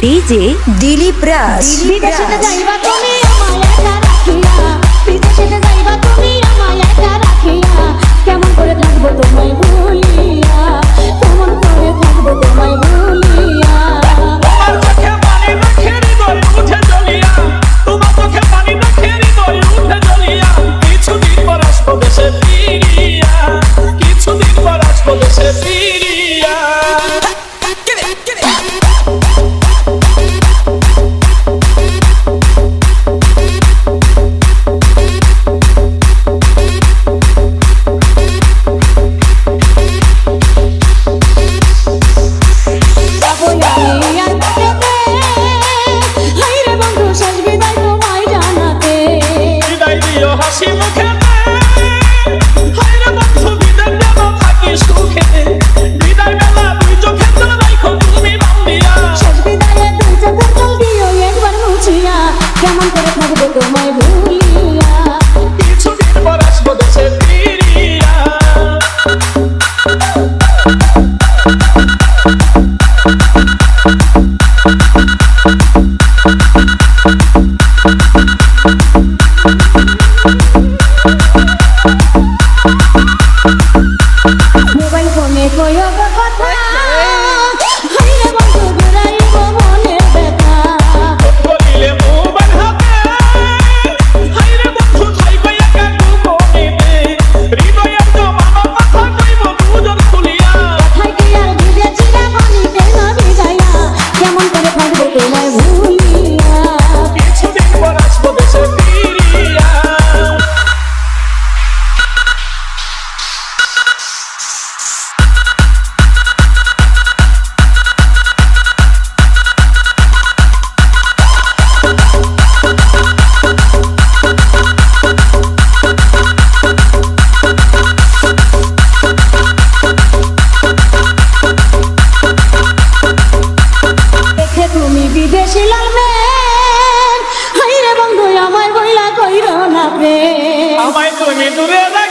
DJ Dilip রাজ। বিদেশেতে যাইবা তুমি আমায় একা রাখিয়া, বিদেশেতে যাইবা তুমি আমায় একা রাখিয়া, কেমন করে থাকবো তোমায় ভুলিয়া, কেমন করে থাকবো তোমায় ভুলিয়া। তোমার চোখে পানি দেখে হৃদয় উঠে জ্বলিয়া, তোমার চোখে পানি দেখে হৃদয় উঠে জ্বলিয়া, কিছুদিন পর আসবো দেশে ফিরিয়া, কিছুদিন পর আসবো দেশে ফিরিয়া। হাসি মুখে হায়রে বন্ধু বিদায় দেব থাকি সুখে, বিদায় বেলা দুই চোখের জল রাখো তুমি বান্ধিয়া, শেষ বিদায়ে দুই চোখের জল দিও একবার মুছিয়া, কেমন করে থাকবো তোমায় ভুলিয়া, কিছুদিন পর আসবো দেশে ফিরিয়া। মোবাইল ফোনে কইও গো কথা, হাইরে বন্ধু ঘুরাইব মনের ব্যথা, বলিলে মোবাইল হাতে হায়রে বন্ধু থাইবে একা গোপনেতে, হৃদয়ের জমানো কথা কইব দুজন খুলিয়া, কথায় কি আর ভিজেছিলা পানিতে না ভিজাইয়া, কেমন করে থাকবো তোমায় ভুলিয়া, কিছুদিন পর আসবো দেশে ফিরিয়া। দেখে তুমি বিদেশি লালবেন, হাইরে বন্ধু আমায় বইলা কইরো না প্রেম, আমায় তুমি দূরে রাখ